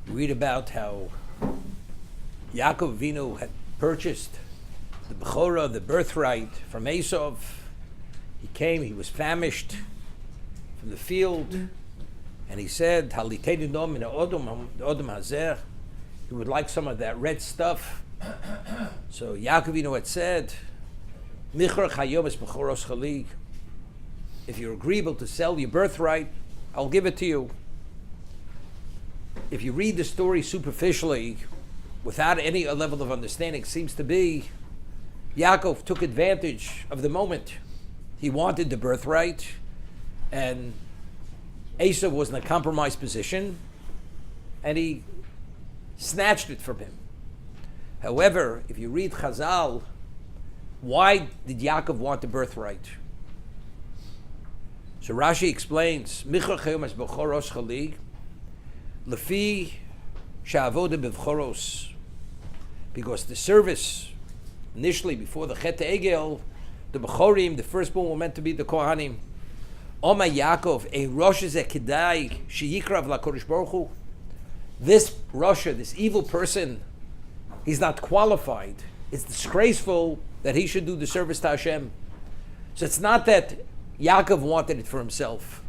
read about how Yaakov Avinu had purchased the Bechorah, the birthright, from Esav. He came, he was famished from the field, and he said, Halitenu nom min ha'odom hazeh. He would like some of that red stuff. So Yaakov Avinu had said, Michrach hayom es bechoros chali. If you're agreeable to sell your birthright, I'll give it to you. If you read the story superficially, without any level of understanding, seems to be Yaakov took advantage of the moment. He wanted the birthright, and Esav was in a compromised position, and he snatched it from him. However, if you read Chazal, why did Yaakov want the birthright? So Rashi explains, Michar chayom es bechoros chali, lefi sha'avoda bevchoros, because the service, initially before the Chet Egel, the Bechorim, the firstborn, were meant to be the Kohanim. Oma Yaakov, a Rosh Zekidai, sheyikrav laKodesh Baruch Hu. This Rasha, this evil person, he's not qualified. It's disgraceful that he should do the service to Hashem. So it's not that Yaakov wanted it for himself.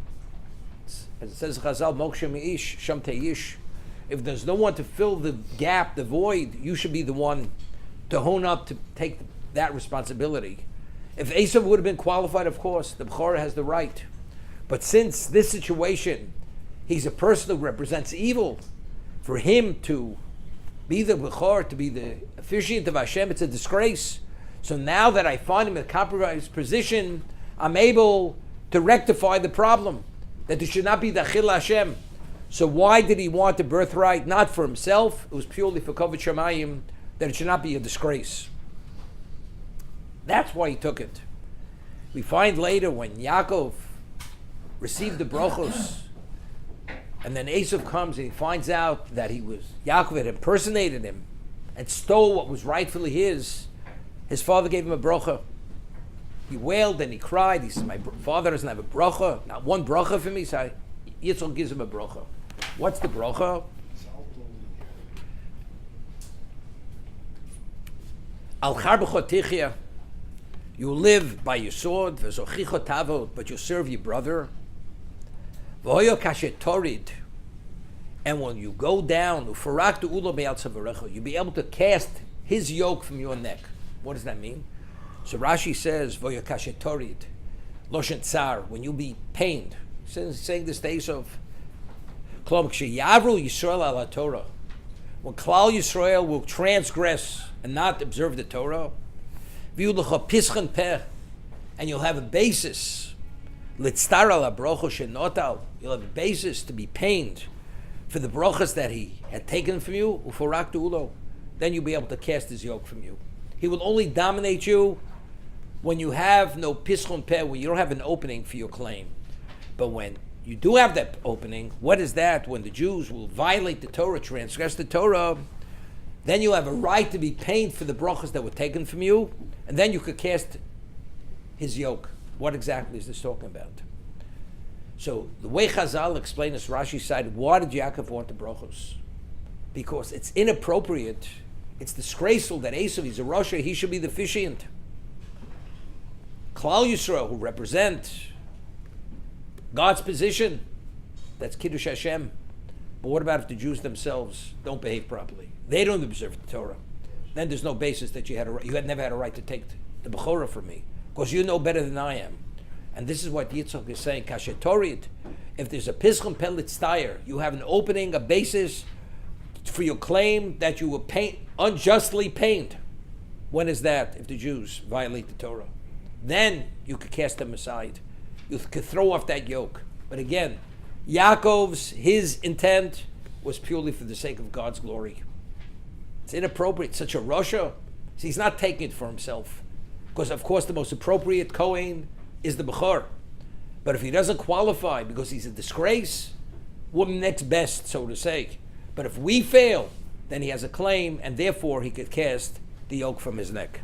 As it says Chazal, Mokshe Meish, Sham Teish. If there's no one to fill the gap, the void, you should be the one to hone up, to take that responsibility. If Esav would have been qualified, of course, the Bechorah has the right. But since this situation, he's a person who represents evil, for him to be the Bechorah, to be the officiant of Hashem, it's a disgrace. So now that I find him in a compromised position, I'm able to rectify the problem, that there should not be the Chil Hashem. So why did he want the birthright? Not for himself, it was purely for Kavod Shamayim, that it should not be a disgrace. That's why he took it. We find later when Yaakov received the brachos, and then Esav comes and he finds out that Yaakov had impersonated him and stole what was rightfully his father gave him a bracha. He wailed and he cried. He said, my father doesn't have a bracha, not one bracha for me. So Yitzchak gives him a bracha. What's the bracha? Al charbecho tichya. You live by your sword, but you serve your brother. And when you go down, you'll be able to cast his yoke from your neck. What does that mean? So Rashi says, when you be pained, saying this days of when Klal Yisrael will transgress and not observe the Torah, and you'll have a basis, you'll have a basis to be pained for the brachas that he had taken from you, then you'll be able to cast his yoke from you. He will only dominate you when you have no pischon peh, when you don't have an opening for your claim. But when you do have that opening, what is that? When the Jews will violate the Torah, transgress the Torah, then you have a right to be paid for the brachas that were taken from you, and then you could cast his yoke. What exactly is this talking about? So the way Chazal explain this, Rashi side, why did Yaakov want the brachos? Because it's inappropriate, it's disgraceful that Esav, he's a Rasha, he should be the officiant. Klal Yisrael, who represent God's position, that's Kiddush Hashem. But what about if the Jews themselves don't behave properly? They don't observe the Torah. Then there's no basis that you had never had a right to take the Bechorah from me, because you know better than I am. And this is what Yitzchak is saying, Kashetoriet. If there's a Pischon Pelit Steyer, you have an opening, a basis for your claim that you were unjustly pained. When is that? If the Jews violate the Torah. Then you could cast them aside. You could throw off that yoke. But again, his intent was purely for the sake of God's glory. It's inappropriate. Such a Rasha. See, he's not taking it for himself. Because, of course, the most appropriate Kohen is the Bechor. But if he doesn't qualify because he's a disgrace, we're next best, so to say. But if we fail, then he has a claim, and therefore he could cast the yoke from his neck.